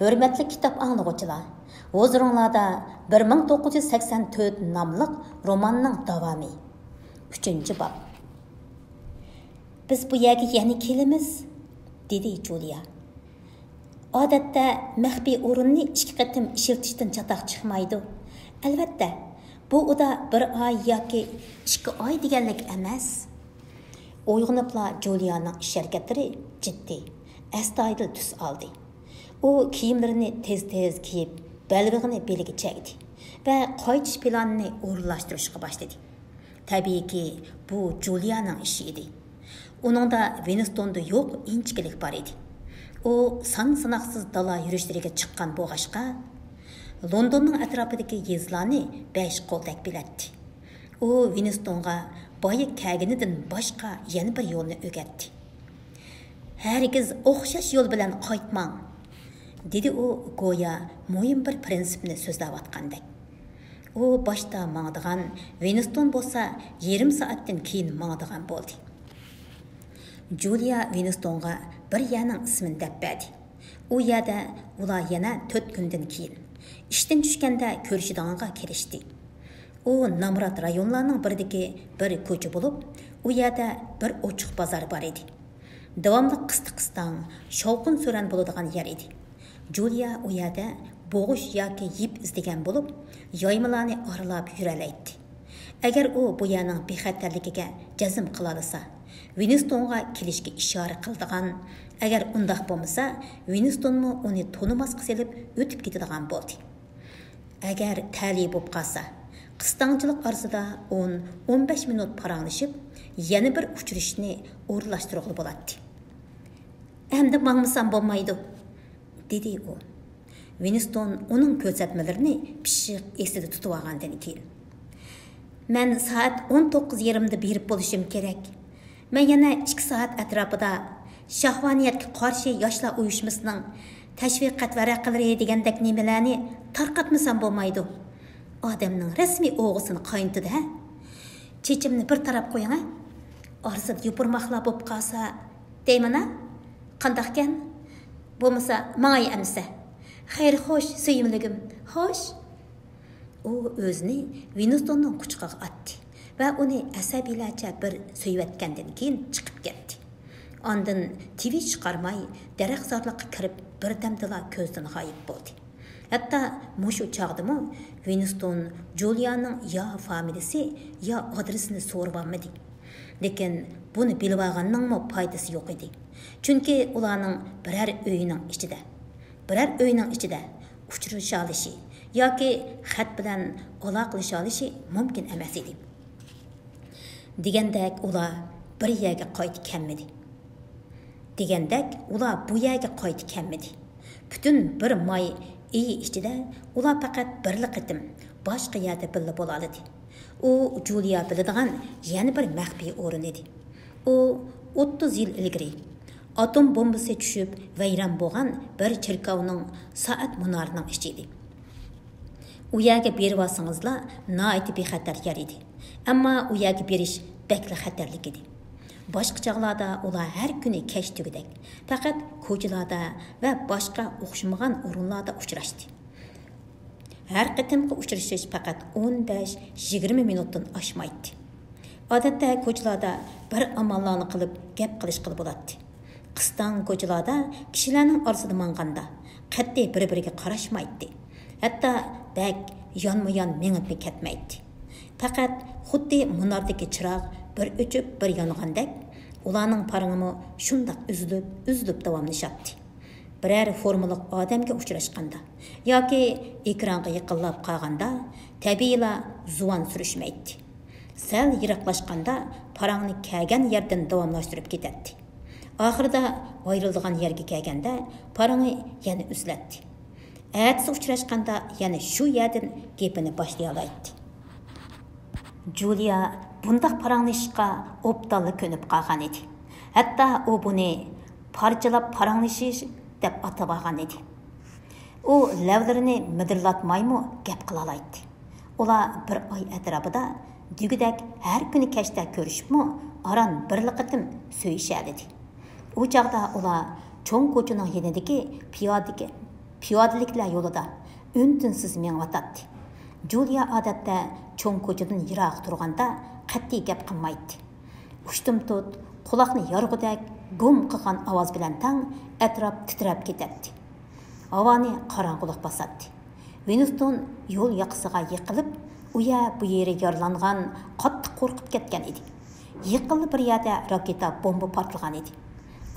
Hürmetli kitap anlıqçılar, huzurunlarda 1984 namlıq romanның davamı. 3. bab. Biz bu yerga yana kelimiz, dedi Julia. Odatda maxfiy o'rinni 2 qatim ishlatishdan chataq chiqmaydi. Albatta, bu uda 1 oy yoki 2 oy deganlik emas. Uyg'unibla Julianing ish harakatlari jiddiy, astoydil tus oldi. U kiyimlarini tez-tez kiyib, belbig'ini beliga chekdi va qaytish planini o'rinlashtirishga boshladi. Tabiiyki, bu Julianing ishi edi. Uningda Winstonda yo'q inchkilik bor edi. O san-sanoqsiz dala yurishlarga chiqqan bo'g'ashqa Londonning atrofidagi yezlarni 5 qo'ldak bilatdi. U Winstonga boyi kaginidan boshqa yana bir yo'lni o'rgatdi. Hargiz o'xshash yo'l bilan qaytmang, dedi u go'yo muhim bir prinsipni so'zlayotgandek. U boshda mangdigan, Winston bo'lsa yarim soatdan keyin mangdigan bo'ldi. Julia Winstonga bir yerning ismini deb berdi. U yerda ular yana 4 kundan keyin ishdan tushganda ko'rishadiganga kelishdi. U Namrat rayonlarining biridagi bir ko'cha bo'lib, u yerda bir ochiq bozor bor edi. Davomli qisti-qistan, shovqin so'ran bo'ladigan yer edi. Julia u yerda bo'g'ish yoki yip izlagan bo'lib, yoymalarni oralab yuralaydi. Agar u bu yerning bexatarligiga jazm qila olsa, Winstonga kelishga ishora qildigan, agar undaq bo'lmasa, Winstonmo uni tonimasqa selib o'tib ketadigan bo'ldi. Agar tali bo'lib qolsa, qistangchilik orasida 10-15 minut paranglashib, yana bir uchrashishni o'rinlashtirib bo'ladi. Endi mangmasam bo'lmaydi, dedi u. Winston uning ko'rsatmalarini pishiq esida tutib olgandan keyin. Men soat 19:30da berib bo'lishim kerak. Men yana 2 soat atrofida shahvaniyatga qarshi yoshlar uyushmasining tashviqot varaqalari degandek nimalarni tarqatmasam bo'lmaydi. Odamning rasmiy o'g'isini qaynitdi, ha? Chechimni bir taraf qo'ying, ha? Orsida yupurmoqlar bo'lib qolsa, deyman-a? Qandaqkan? Bo'lmasa, menga amsa. Xayr, xo'sh, suyimligim. Xo'sh. U o'zini Winstonning quchog'iga atdi va uni asabiylarcha bir so'yayotgandan keyin chiqib ketdi. Ondan TV chiqarmay, daraxtzorlikqa kirib, birdamdala ko'zdan g'oyib bo'ldi. Hatto mushu chog'dimi Winston Julianing yo familiyasi yo adresini so'rab olmadi. Lekin buni bilib olganning foydasi yo'q edi. Chunki ularning biror uyning ichida uchrasha olishi yoki xat bilan aloqalasha olishi mumkin emas edi. Degandek ular bu yerga qaytib kelmadi. Butun bir may ichida ular faqat bir qitim boshqa yerda birga bo'la oldi. U Julia biladigan yana bir maxfiy o'rin edi. U 30 yil ilgari atom bombasi tushib vayron bo'lgan bir chirkovning soat munorining ichi edi. U yerga berib olsangizlar, noiti bexatar yer edi. Ammo u yerga berish bekli xatarlik edi. Boshqa chog'larda ular har kuni kech tugidek, faqat ko'chalarda va boshqa o'xshamagan o'rinlarda uchrashdi. Har qitimqi uchrashish faqat 15-20 minutdan oshmaydi. Odatda ko'chalarda bir amallarni qilib, gap qilish bo'ladi. Qistan ko'chalarda kishilarning orasida manganda qat'iy bir-biriga qarashmaydi. Hatto bak yonma-yon mengib ketmaydi. Faqat xuddi munardagi chiroq bir o'chib, bir yongandek, ularning parangimi shundoq uzilib davomlashyapti. Biror formalik odamga uchrashganda yoki ekronga yaqinlab qolganda tabiiyla zuvan surishmaydi. Sal yiroqlashganda parangni kelgan yerdan davomlashtirib ketadi. Oxirida ayriladigan yerga kelganda parangi yana uziladi. Atsi uchrashganda yana shu yerdan gapini boshlay oladi. Julia bundaq paranglashishga obdalli ko'nib qolgan edi. Hatto u buni parchalab paranglashish deb atab olgan edi. U lavlarini midirlatmaymi gap qila oladi. Ular bir oy atrofida dugidek har kuni kechda ko'rishibmi, aran bir qitim so'yishadi. U chaqda ular cho'ng ko'chaning yanidagi piyodaliklar yo'lida ün-tinsiz mengib Julia odatda cho'ng ko'chadan yiroq turganda qat'iy gap qilmaydi. Ushtim tut, quloqni yorg'udek gum qilgan ovoz bilan tang atrof titrab ketadi. Havoni qorong'ulik bosadi. Winston yo'l yoqasiga yiqilib, uya bu yeri yorlangan, qattiq qo'rqib ketgan edi. Yiqilib bir yerda raketa bomba portlagan edi.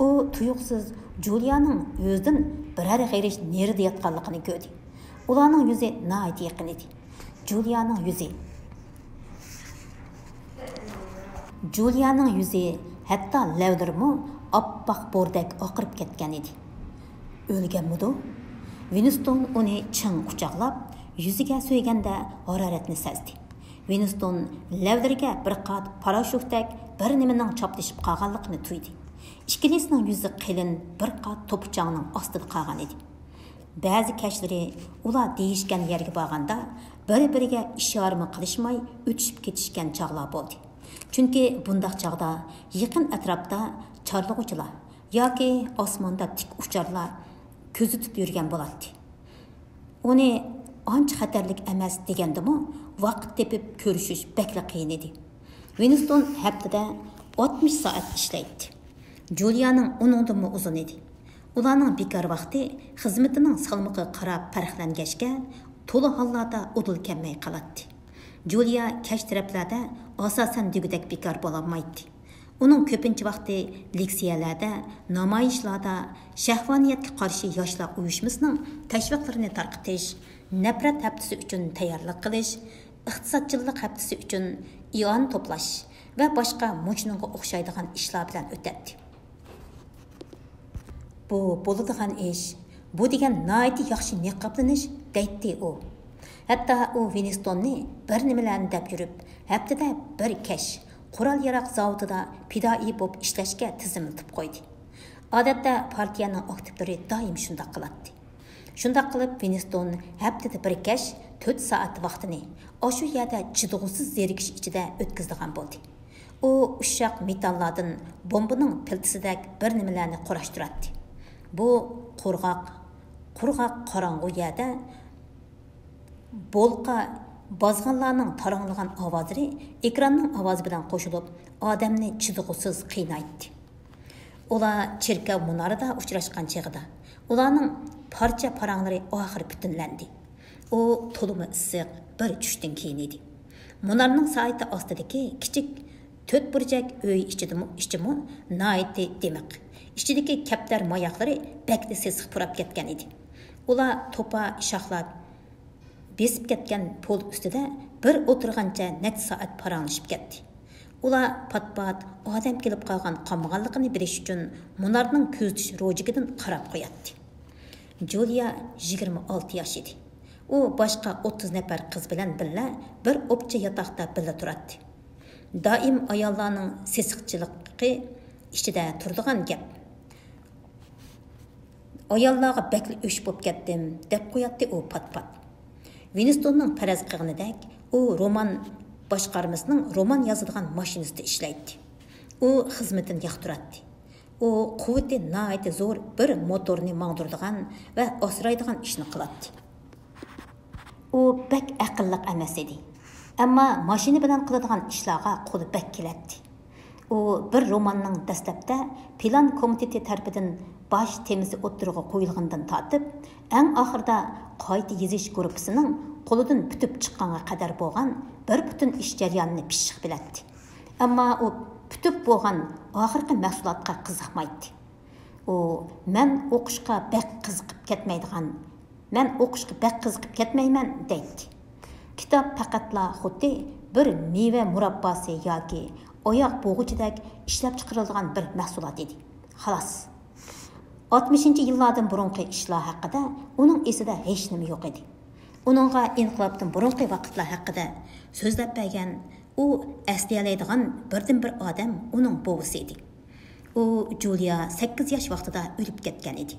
U tuyuqsiz Julianing o'zidan biror g'irish nerida yotganligini ko'rdi. Ularning yuzi nihoyat yaqin edi. Julianing yuzi hatto lavdirmi oppoq bo'rdek oqirib ketgan edi. O'lganmidi? Winston uni ching quchoqlab, yuziga so'yganda haroratni sezdi. Winston lavdirga bir qat parashutdek bir nimaning choplashib qolganligini tuydi. Ikkalisining yuzi qilin bir qat to'pchangning ostida qolgan edi. Ba'zi kashlari ular deyishgan yerga borganda bir-biriga ishora qilishmay o'tishib ketishgan chog'lar bo'ldi. Chunki bundaq chog'da yaqin atrofda chorlag'uvchilar yoki osmonda tik ucharlar ko'zitib yurgan bo'ladi. Uni ancha xatarlik emas degandimi, vaqt tepib ko'rishish bekla qiyin edi. Winston haftada 60 soat ishlaydi. Julianing uningdan uzun edi. Ularning bekor vaqti xizmatining salmoqi qarab farqlangachga to'la hollarda udul kelmay qoladi. Julia kash taraflarda asosan degudek bekor bo'lolmaydi. Uning ko'pincha vaqti leksiyalarda, namoyishlarda, shahvoniyatga qarshi yoshlar uyushmasining tashviqlarini tarqatish, nafrat haftasi uchun tayyorlik qilish, iqtisodchilik haftasi uchun ion to'plash va boshqa mushunga o'xshaydigan ishlar bilan o'tadi. Bu bo'ladigan ish, bu degan nihoyat yaxshi niqoblanish deydi u. Hatto u Winstonni bir nimalarni deb yurib, haftada bir kash Qural yaraq zavodida pidoi bo'lib ishlashga tizimlitib qo'ydi. Odatda partiyaning aktivlari doim shunday qiladi. Shunday qilib Winston haftada bir kash 4 soat vaqtini o'sha yerda chidg'usiz zerikish ichida o'tkazdigan bo'ldi. U ushshaq metallardan bombaning piltisidek bir nimalarni qurashtiradi. Bu qurg'oq qorong'u yerda bolqa bozg'anlarning taranglagan ovozlari ekranning ovozi bilan qo'shilib, odamni chidg'usiz qiynaydi. Ular cherkov munorida uchrashgan chig'ida, ularning parcha paranglari oxiri butunlandi. U to'limi issiq bir tushdan keyin edi. Munorning soati ostidagi kichik 4 burchak uy ichimi nihoyatda demiq. Ichidagi kaptar moyoqlari bakda sesiq purab ketgan edi. Ular to'pa shoxlab besib ketgan pol ustida bir o'tirgancha necha soat paranglashib ketdi. Ular pat-pat odam kelib qolgan qolmaganligini bilish uchun Munarning ko'zitish rojigidan qarab qo'yadi. Julia 26 yosh edi. U boshqa 30 nafar qiz bilan birga bir o'pcha yotoqda birga turadi. Doim ayollarning sesiqchiligi ichida turadigan gap. Ayollarga bakli o'sh bo'lib ketdim deb qo'yadi u pat-pat. Winstonning faraz qilganidek, u roman boshqarmasining roman yozadigan mashinasida ishlaydi. U xizmatini yoqtiradi. U quvvati nihoyat zo'r bir motorni mangdiradigan va asraydigan ishni qiladi. U bak aqlli emas edi. Ammo mashina bilan qiladigan ishlarga qo'li bak keladi. U bir romanning dastlabda plan komiteti tarafidan bosh temisi o'ttirig'i qo'yilgandan tortib, eng oxirida qayta yozish guruhining qo'lidan bitib chiqqanga qadar bo'lgan bir butun ish jarayonini pishiq biladi. Ammo u bitib bo'lgan oxirgi mahsulotga qiziqmaydi. U men o'qishga bak qiziqib ketmayman deydi. Kitob faqatla xuddi bir meva murabbasi yoki oyoq bo'g'ichidek ishlab chiqarilgan bir mahsulot edi. Xolos. 60-yillardan burungi ishlar haqida uning esida hech nima yo'q edi. Uningga inqilobdan burungi vaqtlar haqida so'zlab bergan, u eslaydigan birdan bir odam uning buvisi edi. U Julia 8 yosh vaqtida o'lib ketgan edi.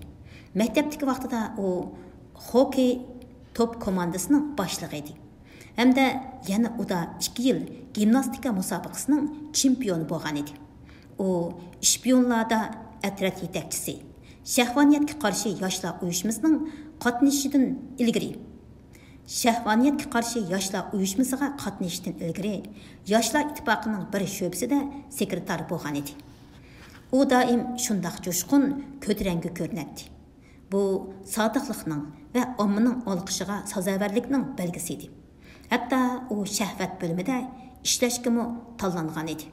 Maktabdagi vaqtida u xokkey top komandasining boshlig'i edi. Hamda yana uda 2 yil gimnastika musobaqasining chempioni bo'lgan edi. U shpionlarda atrat yetakchisi, shahvoniyatga qarshi yoshlar uyushmasining qatnashishidan ilgari shahvaniyatga qarshi yoshlar uyushmasiga qatnashishdan ilgari yoshlar ittifoqining bir sho'basida sekretar bo'lgan edi. U doim shundoq jo'shqin, ko'taranki ko'rinadi. Bu sodiqlikning va ommaning olqishiga sazovarlikning belgisi edi. Hatto u shahvat bo'limida ishlashga tanlangan edi.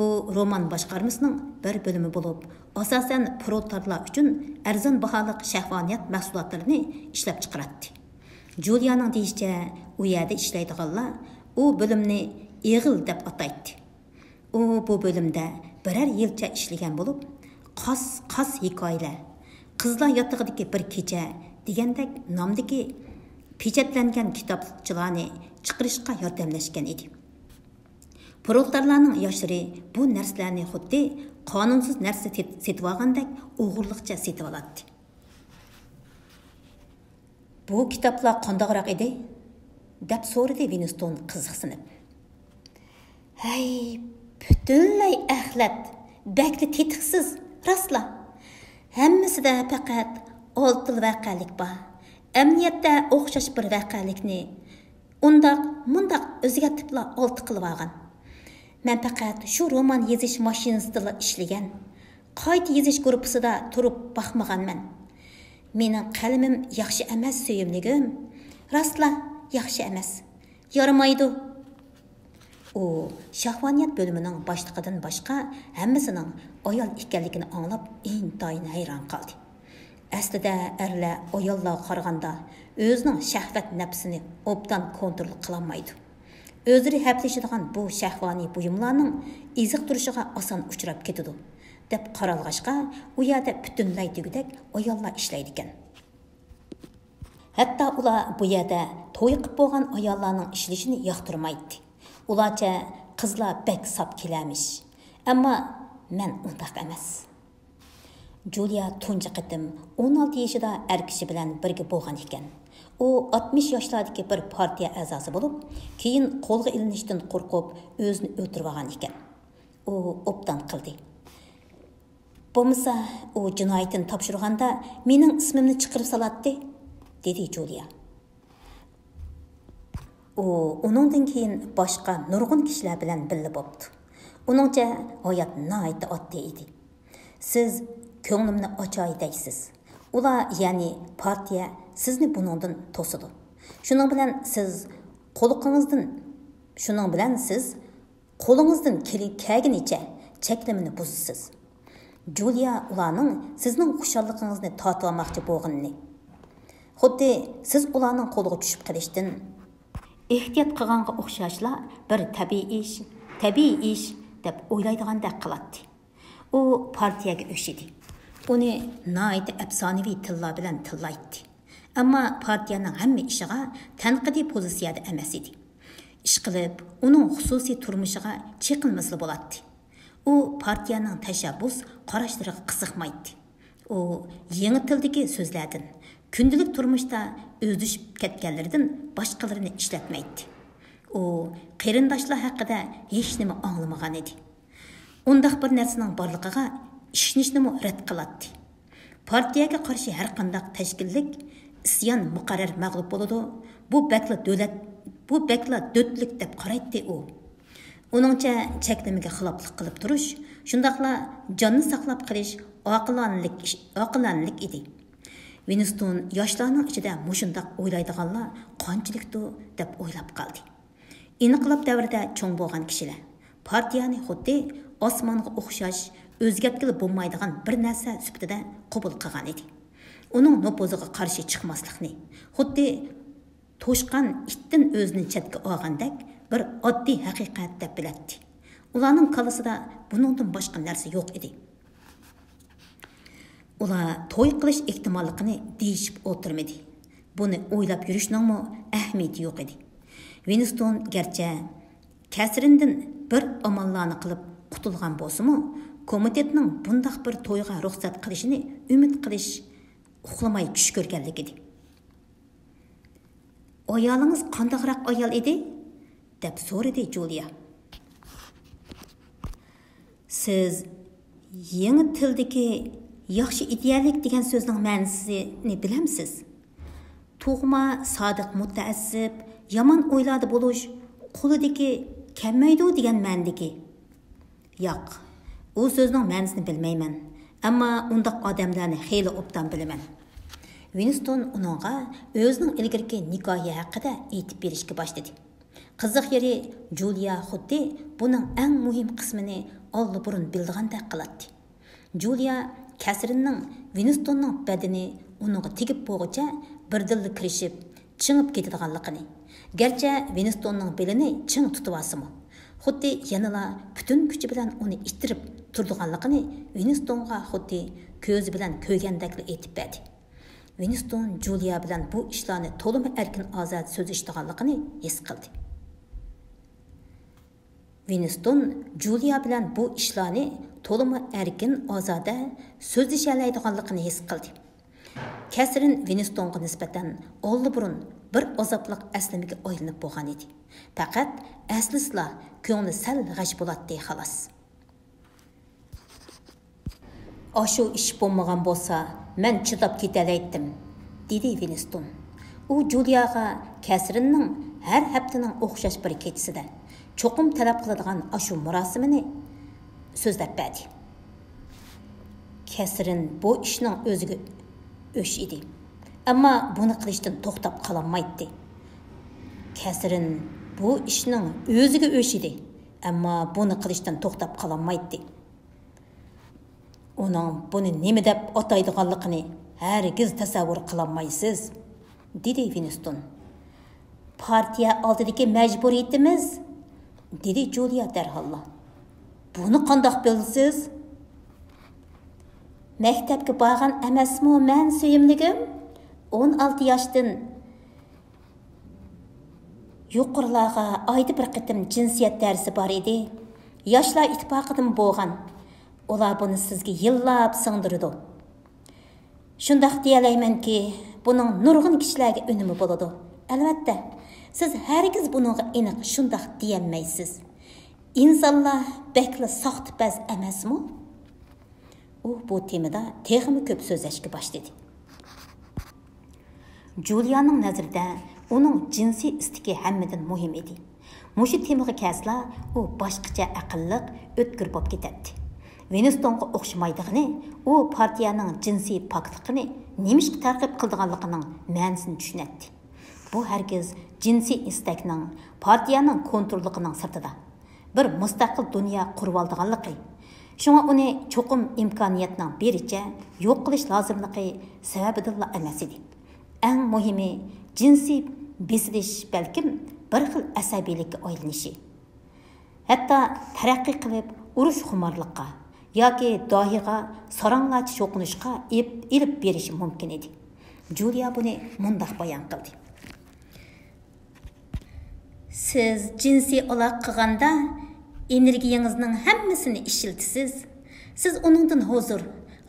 U roman boshqarmasining bir bo'limi bo'lib, asosan proletariatlar uchun arzon baholiq shahvaniyat mahsulotlarini ishlab chiqaradi. Juliyaning deyishicha, u yerda ishlaydiganlar u bo'limni Eg'il deb ataydi. U bu bo'limda birer yilcha ishlagan bo'lib, qas hikoyalar, qizlar yotig'idagi bir kecha degandek nomdagi pechatlangan kitobchilarni chiqarishga yordamlashgan edi. Proletariatlarning yoshlari bu narsalarni xuddi qonunsiz narsa setib olgandek o'g'irliqcha setib oladi. Bu kitoblar qandaqroq edi? Deb so'radi Winston qiziqsinib. Hay, butunlay axlat, bakli tetiqsiz, rostla. Hammasida faqat olti vaqalik bor. Amniyatda o'xshash bir vaqalikni mundaq o'zgartibla olti qilib olgan. Men faqat shu roman yozish mashinasida ishlagan. Qayta yozish guruhida turib baxmaganman. Mening qalamim yaxshi emas, suyimligim. Rostla, yaxshi emas. Yaramaydi. U shahvaniyat bo'limining boshlig'idan boshqa hammasining ayol ekanligini anglab, intayin hayron qoldi. Aslida erlar ayollarga qaraganda o'zining shahvat nafsini obdan kontrol qila olmaydi. O'zlari haplashadigan bu shahvoniy buyumlarning iziq turishiga oson uchrab ketadi deb qaralg'ashqa, u yerda butunlay tugudek ayollar ishlaydi ekan. Hatto ular bu yerda to'y qilib bo'lgan ayollarning ishlashini yoqtirmaydi. Ularcha qizlar bek sap kelamish. Ammo men undaq emas. Julia tunji qitim 16 yoshida er kishi bilan birga bo'lgan ekan. U 60 yoshlardagi bir partiya a'zosi bo'lib, keyin qo'lga ilinishdan qo'rqib o'zini o'ldirib olgan ekan. U obdan qildi. Bo'lmasa, u jinoyatni topshirganda mening ismimni chiqarib salatdi, dedi Julia. U uningdan keyin boshqa nurg'un kishilar bilan birga bo'ldi. Uningcha hayot nihoyatda oddiy edi. Siz ko'nglimni ochay deysiz. Ular, ya'ni partiya sizni buningdan to'sidi. Shuning bilan siz qo'lingizdan kelganicha cheklimini buzsiz. Julia ularning sizning xushalligingizni tortib olmoqchi bo'lganini, xuddi siz ularning qo'liga tushib qolishdan ehtiyot qilganga o'xshashlar bir tabiiy ish deb o'ylaydigandek qiladi. U partiyaga o'shidi. Uni nihoyat afsonaviy tillar bilan tillaydi. Ammo partiyaning hamma ishiga tanqidiy pozitsiyada emas edi. Ish qilib, uning xususiy turmushiga cheqilmasa bo'ladi. U partiyaning tashabbus qarashlariga qiziqmaydi. U yangi tildagi so'zlardan, kundalik turmushda o'zishib ketganlardan boshqalarini ishlatmaydi. U qarindoshlar haqida hech nima anglamagan edi. Undaq bir narsaning borligiga ishonishni rad qiladi. Partiyaga qarshi har qanday tashkillik isyon muqarrar mag'lub bo'ladi. Bu bakla dötlik deb qaraydi u. Uningcha cheklimiga xiloflik qilib turish, shundaqla jonni saqlab qilish oqilonlik edi. Winston yoshlarning ichida mushundaq o'ylaydiganlar qanchalikdir deb o'ylab qoldi. Inqilob davrida cho'ng bo'lgan kishilar partiyani xuddi osmonga o'xshash o'zgartgili bo'lmaydigan bir narsa sifatida qabul qilgan edi. Uning nupuziga qarshi chiqmaslikni xuddi to'shqan itdan o'zini chetga olgandek bir oddiy haqiqat deb biladi. Ularning qalbisida buningdan boshqa narsa yo'q edi. Ular to'y qilish ehtimolligini deyishib o'tirmadi. Buni o'ylab yurishning ahamiyati yo'q edi. Winston garchi kasrindan bir amallarni qilib qutulgan bo'lsa-mu, komitetning bundaq bir to'yga ruxsat qilishini umid qilish uxlamay tush ko'rganlik edi. Ayolingiz qandaqroq ayol edi? Deb so'radi Julia. Siz yangi tildagi yaxshi ideallik degan so'zning ma'nosini bilamsiz? tug'ma sodiq mutaassib yomon o'ylarda bo'lish qo'lidagi kelmaydi degan ma'nodagi. Yo'q, u so'zning ma'nosini bilmayman, ammo undaq odamlarni xeyli obdan bilaman. Winston uningga o'zining ilgirki nikohi haqida aytib berishga boshladi. Qiziq yeri Julia xuddi buning eng muhim qismini oldiburun bildigandek qiladi. Julia Catherine Winstonning badini uningga tegib bo'g'icha birdilla kirishib, chingib ketadiganligini. Garchi Winstonning belini ching tutib olsimi, xuddi yanala butun kuchi bilan uni ittirib turdiganligini Winstonga xuddi ko'zi bilan ko'rgandek aytib berdi. Winston Julia bilan bu ishlarni to'liq erkin ozod so'zlashdiganligini his qildi. Winston Julia bilan bu ishlarni to'liq erkin ozoda so'zlashalaydiganligini his qildi. Catherine Winstonga nisbatan oldiburun bir azobliq aslimiga aylanib bo'lgan edi. Faqat aslisla ko'ngli sal g'ash bo'ladi xolos. Ashu ish bo'lmagan bo'lsa, men chidab ketalaydim, dedi Winston. U Juliyaga Catherine'ning har haftaning o'xshash bir kechasida cho'qim talab qiladigan ashu murosimini so'zlab berdi. Catherine bu ishning o'ziga o'sh edi. Ammo buni qilishdan to'xtab qololmaydi. Catherine bu ishning o'ziga o'sh edi. Ammo buni qilishdan to'xtab qololmaydi. Uning buni nima deb ataydiganligini hargiz tasavvur qilolmaysiz, dedi Winston. Partiya oldidagi majburiyatimiz, dedi Julia darhol. Buni qandoq bilsiz? Maktabga borgan emasmi men suyimligim? 16 yoshdan yuqorilarga oyda bir qitim jinsiyat darsi bor edi. Yoshlar ittifoqidan bo'lgan. Ular buni sizga yillab singdirdi. Shundaq deyalaymanki, buning nurg'un kishilarga unumi bo'ladi. Albatta, siz hargiz buningga aniq shundaq deyolmaysiz. İnsanlar bekli saxtipaz emasmi? U bu temada texmi ko'p so'zlashga boshladi. Juliyaning nazarida uning jinsiy istiki hammadan muhim edi. Mushu temaga kelsa, u boshqacha aqlliq, o'tkir bo'lib ketadi. Winstonga o'xshamaydigini, u partiyaning jinsiy pokligini nemishqa targ'ib qildiganligining ma'nosini tushunadi. Bu hargiz jinsiy istakning partiyaning kontrolligining sirtida bir mustaqil dunyo qurib oldiganligi. Shunga uni cho'qim imkoniyatning bericha yo'q qilish lozimligi sababidilla emas edi. Eng muhimi jinsiy besilish balkim bir xil asabiylikka aylanishi. Hatto taraqqiy qilib urush xumorliqqa yoki dohiga saranglachi cho'qinishga ilib berishi mumkin edi. Julia buni mundaq bayon qildi. Siz jinsiy aloqa qilganda energiyangizning hammasini ishiltisiz. Siz uningdan huzur,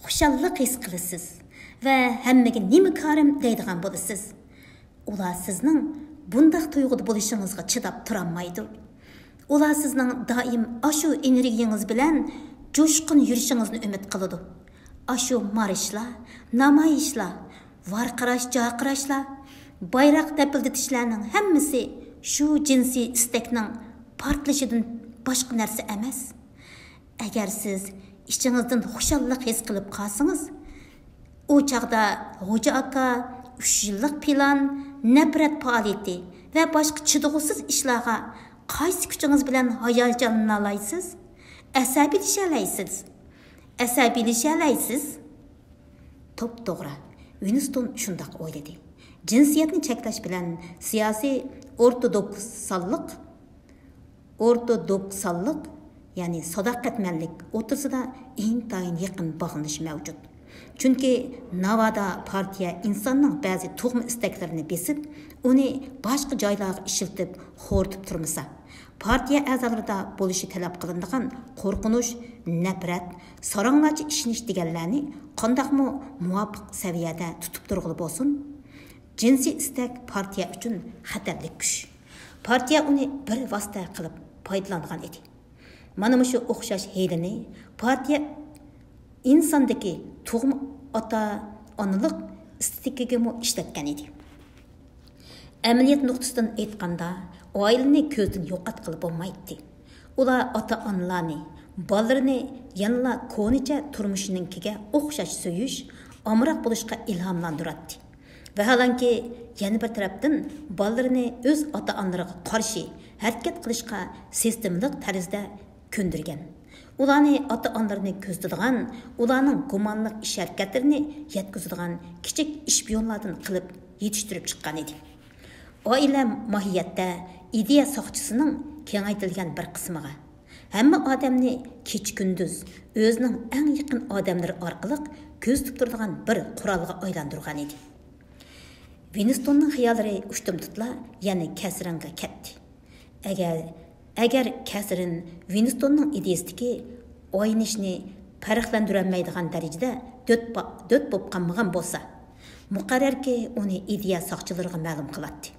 xushallik his qilasiz va hammaga nima korim deydigan bo'lasiz. Ular sizning bundaq tuyg'uda bo'lishingizga chidab turolmaydi. Ular sizning doim ashu energiyangiz bilan jo'shqin yurishingizni umid qiladi. Ashu marishlar, namoyishlar, varqirash, jaqirashlar, bayroq tapildatishlarning hammasi shu jinsiy istakning portlashidan boshqa narsa emas. Agar siz ishingizdan xushallik his qilib qolsangiz, u chaqda Xo'ja aka 3 yillik plan, nafrat faoliyati va boshqa chidog'siz ishlarga qaysi kuchingiz bilan hayajonlana olasiz? Asabiylashalaysiz. To'g'ri. Winston shundoq o'yladi. Jinsiyatni cheklash bilan siyosiy ortodoksallik, ya'ni sadoqatmanlik o'rtasida intayin yaqin bog'lanish mavjud. Chunki navada partiya insonning ba'zi tug'ma istaklarini besib, uni boshqa joylarga ishiltib, xo'rtib turmasa, partiya a'zolarida bo'lishi talab qilinadigan qo'rqinish, nafrat, saranglachi ishonish deganlarni qandoqmi muvofiq saviyada tutib turg'ili bo'lsin, jinsiy istak partiya uchun xatarli kuch. Partiya uni bir vosita qilib foydalangan edi. Mana shu o'xshash heylini partiya insondagi tug'ma ota-onalik istakiga ishlatgan edi. Әмілиет нұқтысынан айтқанда, oilani ko'zdan yo'qotqili bo'lmaydi. Ular ota-onalarni, bolalarni yanala ko'nicha turmushininkiga o'xshash so'yish, omroq bo'lishga ilhomlantiradi. Vaholanki, yana bir tarafdan bolalarni o'z ota-onalariga qarshi harakat qilishga sistemalik tarzda ko'ndirgan. Ularni ota-onalarini ko'zlaydigan, ularning gumonliq ish-harakatlarini yetkazadigan kichik ishpiyonlardan qilib yetishtirib chiqqan edi. Oila mohiyatda ideya soqchisining kengaytirilgan bir qismiga, hamma odamni kech-kunduz o'zining eng yaqin odamlari orqali ko'z tutadigan bir qurolga aylantirgan edi. Winstonning xayollari ushtum-tutla yana Kasringa ketdi. Agar Kasrin Winstonning ideyasidagi o'ynashni farqlantirolmaydigan darajada dot bo'lib qolmagan bo'lsa, muqarrarki uni ideya soqchilariga ma'lum qiladi.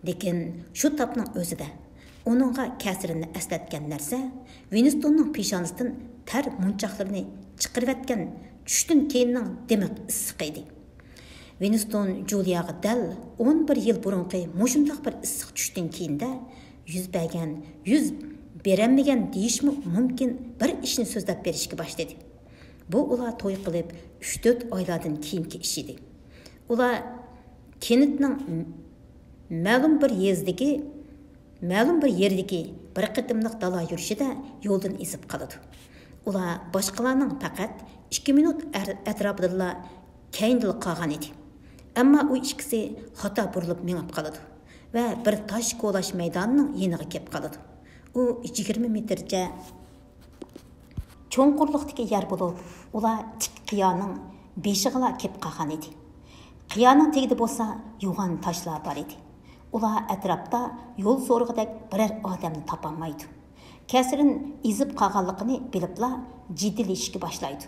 Lekin shu topning o'zida onunğa Kasrinni eslatgan narsa Winstonning peshonasidan tar munchoqlarini chiqarib atgan tushdan keyinning demak issiq edi. Winston Juliyaga dal 11 yil burunqi mushundaq bir issiq tushdan keyinda yuz beramagan deyishmi mumkin bir ishni so'zlab berishga boshladi. Bu ular to'y qilib 3-4 oylardan keyingi ish edi. Ular Kenetning ma'lum bir yerdagi bir qitimliq dala yurishida yo'ldan ezib qoladi. Ular boshqalarning faqat 2 minut atrofida keyindil qolgan edi. Ammo u ikkisi xato burilib minib qoladi va bir tosh qo'lash maydonining yeniga kelib qoladi. U 20 metrcha cho'nqurliqdagi yer bo'lib, ular tik qiyoning beshiga kelib qolgan edi. Qiyoning tagida bo'lsa, yo'g'on toshlar bor edi. Ular atrofda yo'l so'rg'idek biror odamni topolmaydi. Kasrin izib qolganligini bilibla jiddilashishga boshlaydi.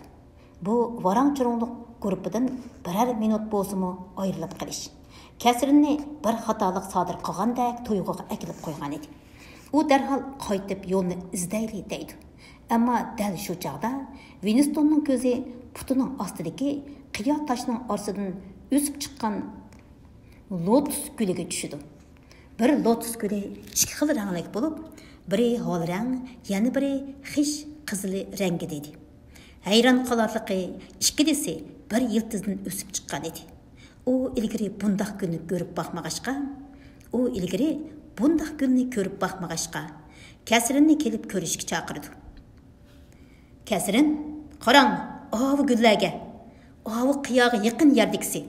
Bu varang-churunliq guruhidan biror minut bo'lsa-mu ayrilib qolish. Kasrinni bir xatolik sodir qilgandek tuyg'uga akilib qo'ygan edi. U darhol qaytib yo'lni izlayli deydi. Ammo dal shu chaqda Winstonning ko'zi putining ostidagi qiyo toshning orasidan o'sib chiqqan lotus guliga tushdi. Bir lotus guli ikki xil ranglik bo'lib, biri hol rang, yana biri xish qizil rangi dedi. Hayron qolarliqi ikkisi bir yiltizdan o'sib chiqqan edi. U ilgari bundoq kunni ko'rib boqmag'achqa, Kasrinni kelib ko'rishga chaqirdi. Kasrin, qarang, ovi gullarga, ovi qiyoga yaqin yerdikisi.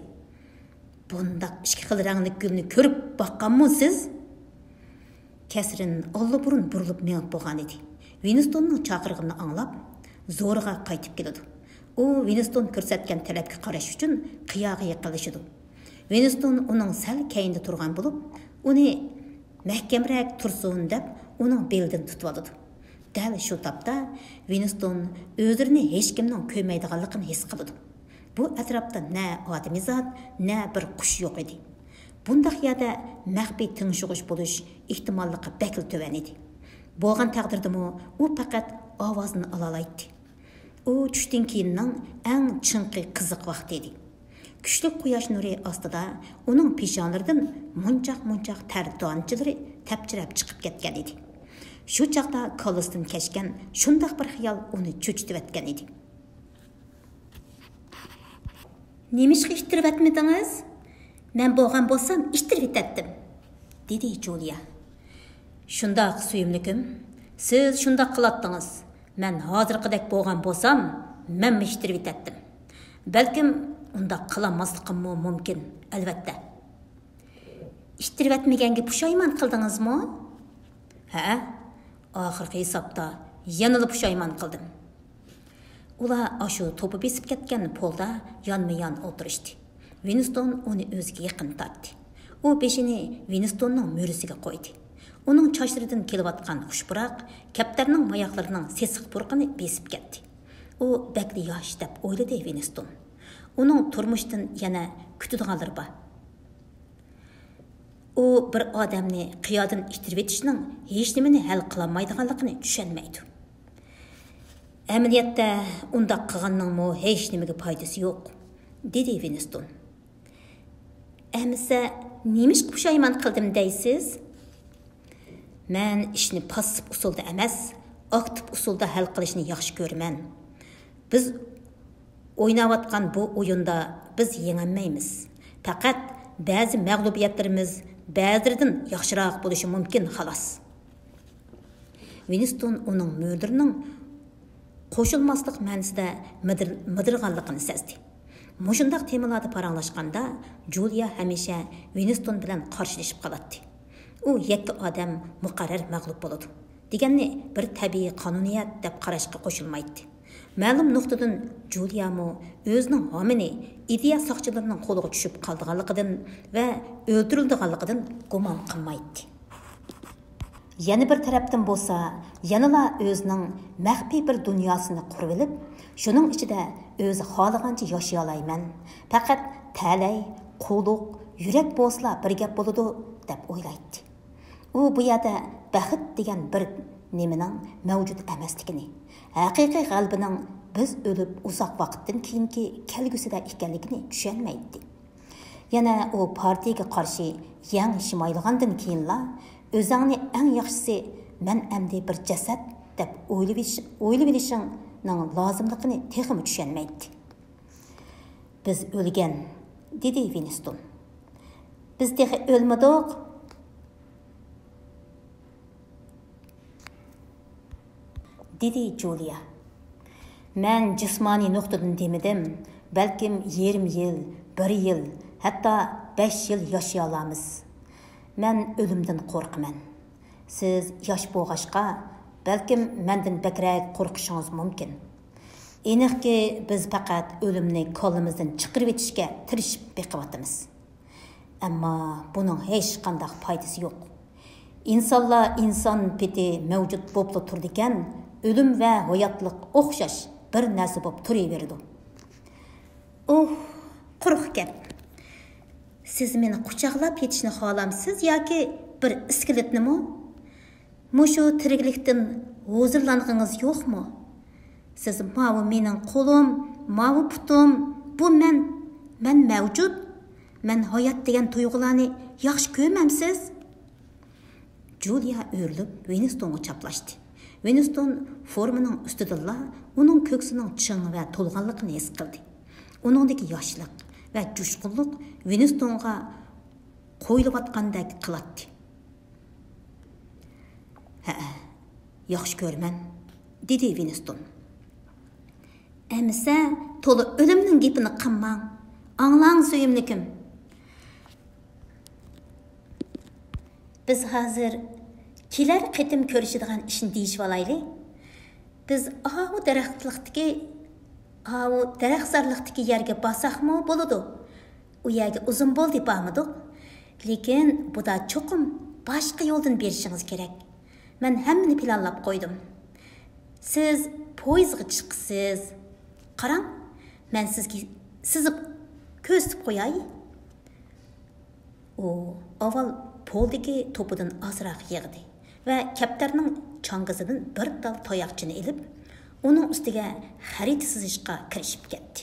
Bundaq ikki xil rangli gulni ko'rib boqqanmi siz? Kasrin allaburun burilib menib bo'lgan edi. Winstonning chaqirig'ini anglab, zo'rg'a qaytib keldi. U Winston ko'rsatgan tarafga qarash uchun qiyoga yaqinlashdi. Winston uning sal keyinda turgan bo'lib, uni mahkamroq tursin deb uning belidan tutib oldi. Dal shu topda Winston o'zini hech kimning ko'rmaydiganligini his qildi. Bu atrofda na odamizot, na bir qush yo'q edi. Bundaq yerda maxfiy tinchig'ish bo'lish ehtimolligi bakil to'van edi. Bo'lgan taqdirdami u faqat ovozini ola oladi. U tushdan keyinning eng chinqi qiziq vaqti edi. Kuchli quyosh nuri ostida uning peshonlaridan munchoq tar donchalari tapchirab chiqib ketgan edi. Shu chaqda kollasidan kechgan shundaq bir xayol uni cho'chitib etgan edi. Немишқа iştirib etmediniz? Men bo'lgan bo'lsam iştirib etdim, dedi Julia. Shundaq suyimlikim, siz shundaq qilatdingiz. Men hozirgidek bo'lgan bo'lsam, men ishtirib etdim. Balkim undaq qilmasligim mumkin, albatta. İştirib etmaganga pushaymon qildingizmi? Ha, oxirgi hisobda yanada pushaymon qildim. Ular aşu topu besip ketken polda yanma-yan o'tirishdi. Winston uni o'ziga yaqin tortdi. U beshini Winstonning mo'risiga qo'ydi. Uning chochlaridan kelayotgan xushpuroq kaptarning oyoqlarining sesiq purqini besib ketdi. U bakli yosh deb o'yladi Winston. Uning turmushdan yana kutadiganlar bor. U bir odamni qiyodan ishtirib etishning hech nimani hal qilolmaydiganligini tushunmaydi. Amaliyotda undaq qilganning hech nimaga foydasi yo'q, dedi Winston. Amsa nemiş pushaymon qildim deysiz? Men ishni passiv usulda emas, aktiv usulda hal qilishni yaxshi ko'raman. Biz o'ynayotgan bu o'yinda biz yengolmaymiz. Faqat ba'zi mag'lubiyatlarimiz ba'zilaridan yaxshiroq bo'lishi mumkin xolos. Winston uning müdirining qo'shilmaslik ma'nosida midirganligini sezdi. Mushundaq temalarda paranglashganda Julia hamisha Winston bilan qarshilashib qoladi. U yakka odam muqarrar mag'lub bo'ladi deganni bir tabiiy qonuniyat deb qarashga qo'shilmaydi. Ma'lum nuqtadan Julia mo o'zining homini ideya soqchilarining qo'liga tushib qolganligidan va o'ldirilganligidan gumon qilmaydi. Yana bir tarafdan bo'lsa, yanala o'zining maxfiy bir dunyosini qurib olib, shuning ichida o'zi xohlagancha yashay olayman. Faqat talay, qo'luq, yurak bo'lsa bir gap bo'ladi deb o'ylaydi. U bu yerda baxt degan bir nimaning mavjud emasligini, haqiqiy g'albining biz o'lib uzoq vaqtdan keyingi kelgusida ekanligini tushunmaydi. Yana u partiyaga qarshi yang shimaydigandan keyinla o'zingni eng yaxshisi men endi bir jasad deb o'ylab olishingning lozimligini texmi tushunmaydi. Biz o'lgan, dedi Winston. Biz tehi o'lmadik. Dedi Julia. Men jismoniy nuqtadan demidim, balkim 20 yil, 1 yil, hatto 5 yil yashay olamiz. Men o'limdan qo'rqaman. Siz yosh bo'lg'ashqa, balkim mendan bakrak qo'rqishingiz mumkin. Aniqki, biz faqat o'limni qo'limizdan chiqarib etishga tirishib beqiyotimiz. Ammo buning hech qanday foydasi yo'q. İnsanlar inson peti mavjud bo'lib turdi ekan, o'lim va hayotlik o'xshash bir narsa bo'lib turaveradi. Quruq gap. Siz meni quchoqlab yetishni xohlamsiz yoki bir iskeletnimi? Mushu tiriklikdan huzurlanganingiz yo'qmi? Siz mavu mening qo'lim, mavu putum, bu men mavjud. Men hayot degan tuyg'ularni yaxshi ko'rmamsiz? Julia o'rlib Winstonga chaplashdi. Winston formaning ustidilla uning ko'ksining ching va to'lg'anligini his qildi. Uningdagi yoshlik va jushqunlik Winstonga qo'yilayotgandek qiladi. Yaxshi ko'raman, dedi Winston. Emisa to'la o'limning gapini qilmang. Anglang suyimlikim. Biz hozir kelar qitim ko'rishadigan ishni deyishib olayli. Biz avu daraxtzorlikdagi yerga bosaqmi bo'ladi. U yerga uzun bo'ldi bormidik. Lekin bu da cho'qim boshqa yo'ldan berishingiz kerak. Men hammani planlab qo'ydim. Siz poyezdga chiqsiz. Qarang, men sizga sizib ko'rsatib qo'yay. U avval poldagi to'pidan ozroq yig'di va kaptarning chang'izidan bir dal tayoqchini ilib, uning ustiga xarita chizishga kirishib ketdi.